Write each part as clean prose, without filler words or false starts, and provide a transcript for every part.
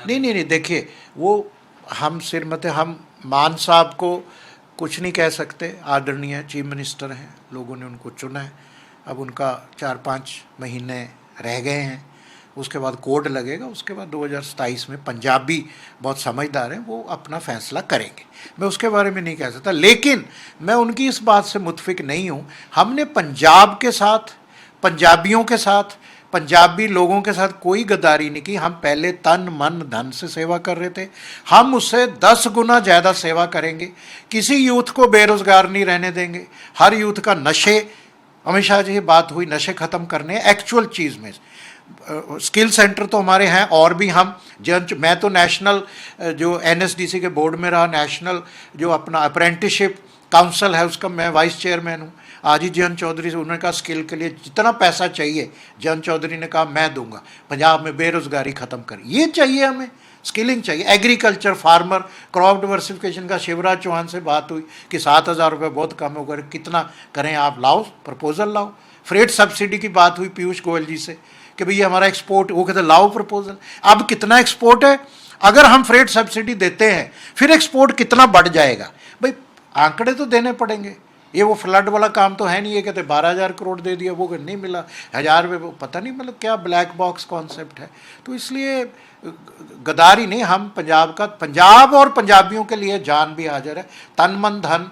नहीं नहीं नहीं, देखिए वो हम श्रीमती हम मान साहब को कुछ नहीं कह सकते, आदरणीय चीफ मिनिस्टर हैं, लोगों ने उनको चुना है, अब उनका 4-5 महीने रह गए हैं, उसके बाद कोड लगेगा, उसके बाद 2027 में पंजाबी बहुत समझदार हैं, वो अपना फैसला करेंगे, मैं उसके बारे में नहीं कह सकता। लेकिन मैं उनकी इस बात से मुतफिक नहीं हूँ, हमने पंजाब के साथ, पंजाबियों के साथ, पंजाबी लोगों के साथ कोई गद्दारी नहीं की। हम पहले तन मन धन से सेवा कर रहे थे, हम उससे 10 गुना ज़्यादा सेवा करेंगे। किसी यूथ को बेरोज़गार नहीं रहने देंगे, हर यूथ का नशे, अमित शाह जी बात हुई नशे ख़त्म करने, एक्चुअल चीज़ में स्किल सेंटर तो हमारे हैं, और भी हम मैं तो नेशनल जो NSDC के बोर्ड में रहा, नेशनल जो अपना अप्रेंटिसशिप काउंसिल है उसका मैं वाइस चेयरमैन हूँ। आज ही जयंत चौधरी से उन्होंने कहा स्किल के लिए जितना पैसा चाहिए, जयंत चौधरी ने कहा मैं दूंगा, पंजाब में बेरोज़गारी ख़त्म कर, ये चाहिए हमें, स्किलिंग चाहिए। एग्रीकल्चर, फार्मर, क्रॉप डिवर्सिफिकेशन का शिवराज चौहान से बात हुई कि 7,000 रुपये बहुत कम हो गए, कितना करें आप, लाओ प्रपोजल लाओ। फ्रेट सब्सिडी की बात हुई पीयूष गोयल जी से कि भैया हमारा एक्सपोर्ट, वो कहते लाओ प्रपोजल। अब कितना एक्सपोर्ट है, अगर हम फ्रेट सब्सिडी देते हैं फिर एक्सपोर्ट कितना बढ़ जाएगा, भाई आंकड़े तो देने पड़ेंगे। ये वो फ्लड वाला काम तो है नहीं, ये कहते 12,000 करोड़ दे दिया, वो नहीं मिला, 1,000 रुपये, पता नहीं मतलब क्या ब्लैक बॉक्स कॉन्सेप्ट है। तो इसलिए गद्दारी नहीं, हम पंजाब और पंजाबियों के लिए जान भी हाजिर है, तन मन धन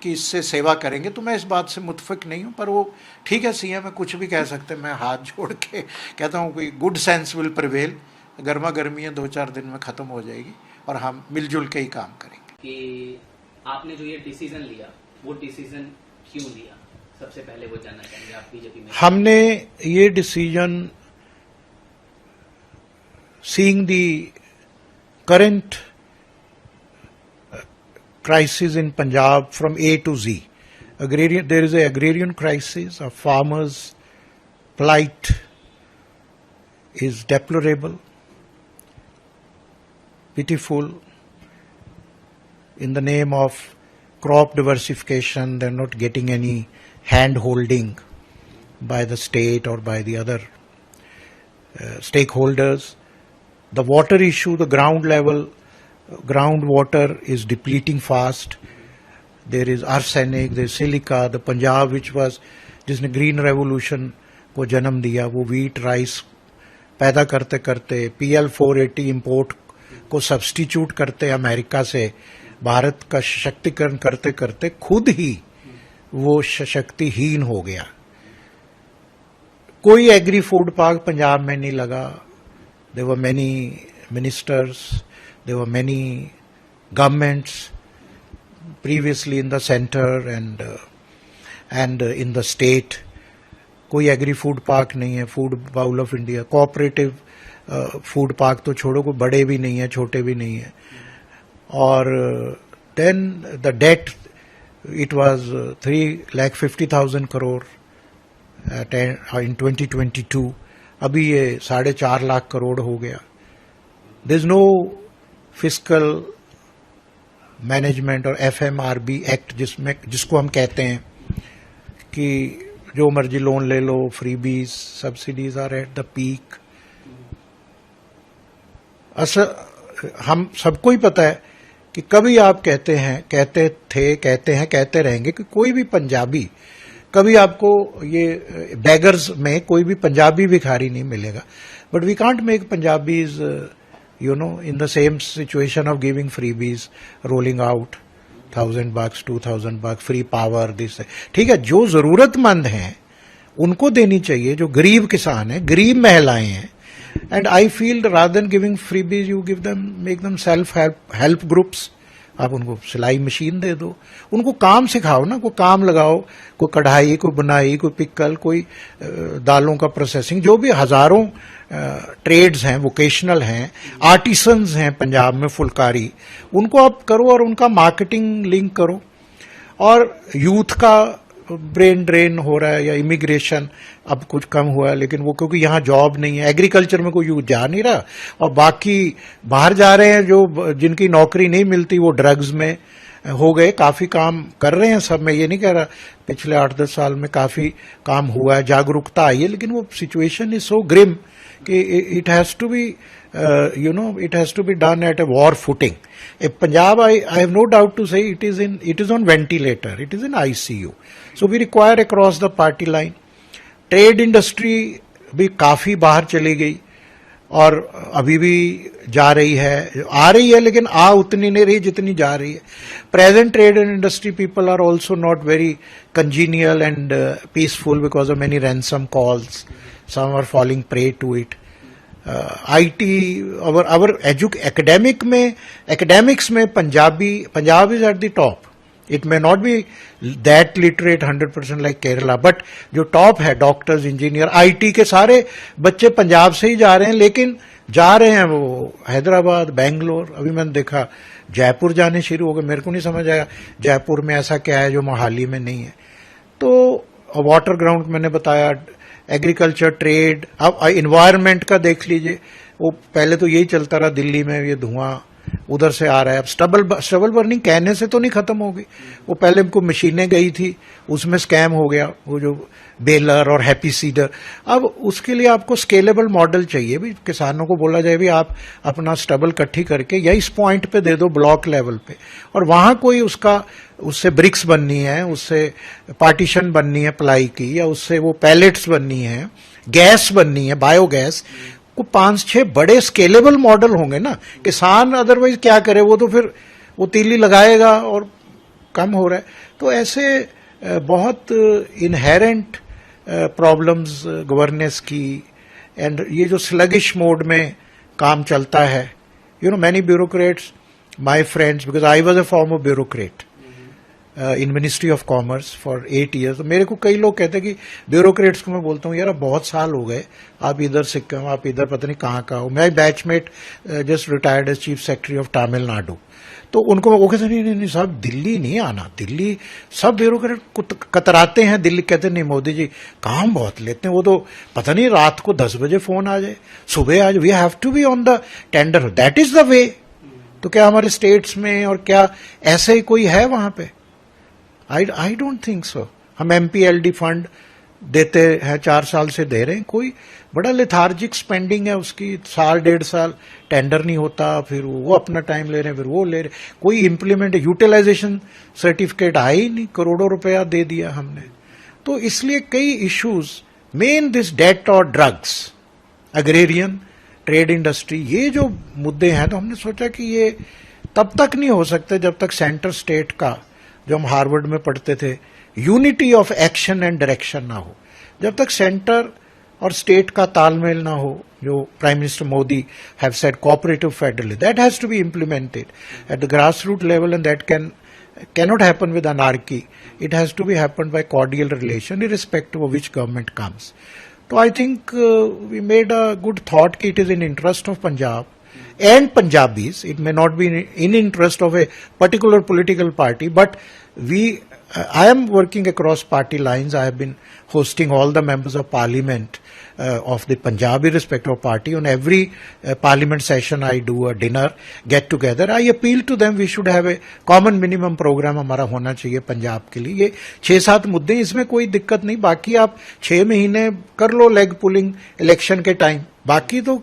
की इससे सेवा करेंगे। तो मैं इस बात से मुतफिक नहीं हूँ, पर वो ठीक है, CM में कुछ भी कह सकते हैं, मैं हाथ जोड़ के कहता हूँ कोई गुड सेंस विल प्रिवेल, गर्मा गर्मी है 2-4 दिन में ख़त्म हो जाएगी और हम मिलजुल के ही काम करेंगे। कि आपने जो ये डिसीजन लिया, वो डिसीजन क्यों लिया, सबसे पहले वो जानना चाहेंगे आप बीजेपी में। हमने ये decision seeing the current crisis in Punjab from A to Z. There is a agrarian crisis, a farmer's plight is deplorable, pitiful. In the name of crop diversification, they're not getting any hand holding by the state or by the other stakeholders. The water issue, the groundwater is depleting fast. There is arsenic, there is silica. The Punjab जिसने green revolution को जन्म दिया, वो wheat rice पैदा करते करते PL 480 import को substitute करते अमेरिका से, भारत का सशक्तिकरण करते करते खुद ही वो सशक्तिहीन हो गया। कोई एग्री फूड पार्क पंजाब में नहीं लगा। There were many ministers, there were many governments previously in the center and in the state. कोई एग्री फूड पार्क नहीं है, food bowl of India, cooperative food park तो छोड़ो, कोई बड़े भी नहीं है, छोटे भी नहीं है। और then the date, it was 3,50,000 crore in 2022, अभी ये 4.5 लाख करोड़ हो गया। There is no fiscal management और FMRB एक्ट, जिसको हम कहते हैं कि जो मर्जी लोन ले लो, freebies, subsidies are at the peak. हम सबको ही पता है कि कभी आप कहते रहेंगे कि कोई भी पंजाबी, कभी आपको ये बेगर्स में कोई भी पंजाबी भिखारी नहीं मिलेगा। But we can't make Punjabis in the same situation of giving freebies, rolling out $1,000, $2,000, free power, this. ठीक है, जो जरूरतमंद हैं उनको देनी चाहिए, जो गरीब किसान हैं, गरीब महिलाएं हैं। And I feel rather than giving freebies, you give them, make them self-help groups. आप उनको सिलाई मशीन दे दो, उनको काम सिखाओ ना, कोई काम लगाओ, कोई कढ़ाई, कोई बुनाई, कोई पिकल, कोई दालों का प्रोसेसिंग, जो भी हजारों ट्रेड्स हैं, वोकेशनल हैं, आर्टिसंस हैं पंजाब में, फुलकारी, उनको आप करो और उनका मार्केटिंग लिंक करो। और यूथ का ब्रेन ड्रेन हो रहा है, या इमिग्रेशन अब कुछ कम हुआ है, लेकिन वो क्योंकि यहाँ जॉब नहीं है, एग्रीकल्चर में कोई यूथ जा नहीं रहा, और बाकी बाहर जा रहे हैं, जो जिनकी नौकरी नहीं मिलती वो ड्रग्स में हो गए। काफी काम कर रहे हैं सब, मैं ये नहीं कह रहा, पिछले 8-10 साल में काफी काम हुआ है, जागरूकता आई है, लेकिन वो सिचुएशन इज सो ग्रिम कि it has to be it has to be done at a war footing. Punjab, I have no doubt to say it is on ventilator, it is in ICU. So we require across the party line. Trade industry भी काफी बाहर चली गई और अभी भी जा रही है, आ रही है लेकिन आ उतनी नहीं रही जितनी जा रही है. Present trade and industry people are also not very congenial and peaceful because of many ransom calls. Some are falling prey to it. IT our academics में Punjab is at the top. It may not be that literate 100% like Kerala, but जो top है doctors, engineer, IT के सारे बच्चे पंजाब से ही जा रहे हैं, लेकिन जा रहे हैं वो हैदराबाद, बेंगलोर. अभी मैंने देखा जयपुर जाने शुरू हो गए. मेरे को नहीं समझ आया जयपुर में ऐसा क्या है जो मोहाली में नहीं है. तो वाटर ग्राउंड मैंने बताया, एग्रीकल्चर, ट्रेड. अब इन्वायरमेंट का देख लीजिए, वो पहले तो यही चलता रहा दिल्ली में, ये धुआं उधर से आ रहा है. अब स्टबल बर्निंग कहने से तो नहीं खत्म होगी. वो पहले को मशीनें गई थी, उसमें स्कैम हो गया, वो जो बेलर और हैप्पी सीडर. अब उसके लिए आपको स्केलेबल मॉडल चाहिए. भी किसानों को बोला जाए भी आप अपना स्टबल इकट्ठी करके या इस पॉइंट पे दे दो ब्लॉक लेवल पे, और वहां कोई उससे ब्रिक्स बननी है, उससे पार्टीशन बननी है प्लाई की, या उससे वो पैलेट्स बननी है, गैस बननी है, बायोगैस को 5-6 बड़े स्केलेबल मॉडल होंगे ना. किसान अदरवाइज क्या करे, वो तो फिर वो तीली लगाएगा और कम हो रहा है. तो ऐसे बहुत इनहेरेंट प्रॉब्लम्स गवर्नेंस की, एंड ये जो स्लगिश मोड में काम चलता है. Many bureaucrats, my friends, because I was a former bureaucrat in ministry of commerce for 8 years. तो मेरे को कई लोग कहते हैं कि ब्यूरोक्रेट्स को मैं बोलता हूँ यार बहुत साल हो गए, आप इधर सिक्किम, आप इधर पता नहीं कहाँ का हो. मैं batchmate just retired as chief secretary of Tamil Nadu. तो उनको वो कहते नहीं साहब दिल्ली नहीं आना, दिल्ली सब ब्यूरोक्रेट कतराते हैं. दिल्ली कहते नहीं मोदी जी काम बहुत लेते हैं, वो तो पता नहीं रात को 10 बजे फोन आ जाए, सुबह आ जाए, we have to be on the tender, that is the way. तो क्या हमारे स्टेट्स में और क्या ऐसे ही कोई है वहां पे? I don't think so. हम एमपीएलडी फंड देते हैं, 4 साल से दे रहे हैं, कोई बड़ा लेथार्जिक स्पेंडिंग है उसकी. 1.5 साल टेंडर नहीं होता, फिर वो अपना टाइम ले रहे हैं, फिर वो ले रहे, कोई इम्प्लीमेंट यूटिलाइजेशन सर्टिफिकेट आया ही नहीं, करोड़ों रुपया दे दिया हमने. तो इसलिए कई इश्यूज, मेन दिस डेट और ड्रग्स, अग्रेरियन, ट्रेड इंडस्ट्री, ये जो मुद्दे हैं. तो हमने सोचा कि ये तब तक नहीं हो सकते जब तक सेंटर स्टेट का, जो हम हार्वर्ड में पढ़ते थे, unity of action and direction ना हो. जब तक सेंटर और स्टेट का तालमेल ना हो, जो prime minister Modi have said cooperative federalism, that has to be implemented at the grass root level, and that cannot happen with anarchy. It has to be happened by cordial relation, irrespective of which government comes. So I think we made a good thought that it is in interest of Punjab and Punjabis. It may not be in interest of a particular political party, but I am working across party lines. I have been hosting all the members of parliament of the Punjab, irrespective of party. On every parliament session, I do a dinner, get together. I appeal to them, we should have a common minimum program हमारा होना चाहिए पंजाब के लिए. ये 6-7 मुद्दे, इसमें कोई दिक्कत नहीं. बाकी आप 6 महीने कर लो लेग पुलिंग इलेक्शन के टाइम, बाकी तो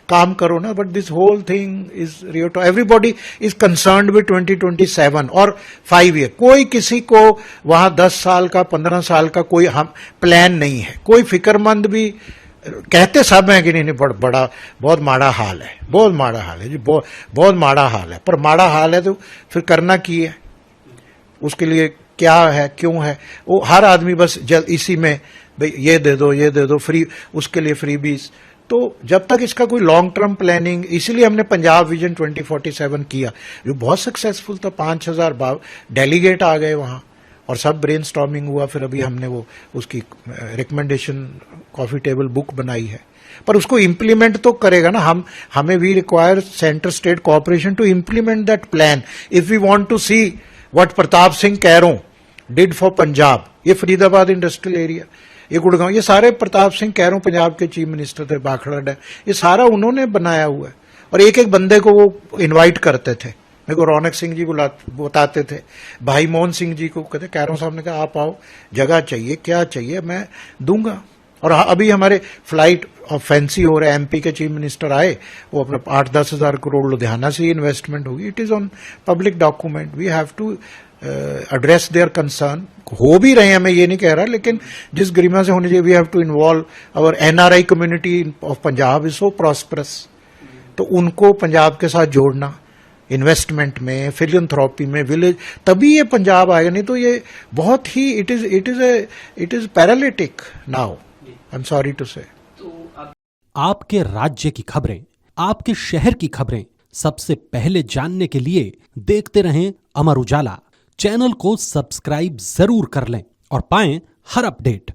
काम करो ना. But this whole thing is real to everybody is concerned with 2027 और 5 ईयर. कोई किसी को वहां 10 साल का 15 साल का कोई हम प्लान नहीं है. कोई फिक्रमंद भी कहते सब हैं कि नहीं बड़ा बहुत माड़ा हाल है, बहुत माड़ा हाल है जी, बहुत माड़ा हाल है. पर माड़ा हाल है तो फिर करना की है, उसके लिए क्या है, क्यों है. वो हर आदमी बस इसी में भाई ये दे दो फ्री, उसके लिए फ्री बीज. तो जब तक इसका कोई लॉन्ग टर्म प्लानिंग, इसीलिए हमने पंजाब विजन 2047 किया, जो बहुत सक्सेसफुल था. 5000 डेलीगेट आ गए वहां और सब ब्रेन स्टॉर्मिंग हुआ. फिर अभी हमने वो उसकी रिकमेंडेशन कॉफी टेबल बुक बनाई है. पर उसको इम्प्लीमेंट तो करेगा ना. हमें we require centre state cooperation to implement that plan if we want to see what Pratap Singh Kairon did for Punjab. ये फरीदाबाद इंडस्ट्रियल एरिया, ये गुड़गांव, ये सारे प्रताप सिंह कैरों पंजाब के चीफ मिनिस्टर थे. भाखड़ा डैम, ये सारा उन्होंने बनाया हुआ है. और एक एक बंदे को वो इनवाइट करते थे. मेरे को रौनक सिंह जी बताते थे, भाई मोहन सिंह जी को कहते, कैरों साहब ने कहा आप आओ, जगह चाहिए, क्या चाहिए, मैं दूंगा. और अभी हमारे फ्लाइट फैंसी हो रहे हैं, एमपी के चीफ मिनिस्टर आए, वो अपने 8-10 हजार करोड़ लुधियाना से ही इन्वेस्टमेंट होगी। It is on public document, we have to address their concern. हो भी रहे हैं, मैं ये नहीं कह रहा, लेकिन जिस गरिमा से होनी चाहिए, we have to involve our NRI community of Punjab is so prosperous, तो उनको पंजाब के साथ जोड़ना इन्वेस्टमेंट में, फिलियंथ्रॉपी में, विलेज, तभी ये पंजाब आएगा। नहीं तो ये बहुत ही it is paralytic now, I am sorry to say. आपके राज्य की खबरें, आपके शहर की खबरें सबसे पहले जानने के लिए देखते रहें अमर उजाला। चैनल को सब्सक्राइब जरूर कर लें और पाएं हर अपडेट।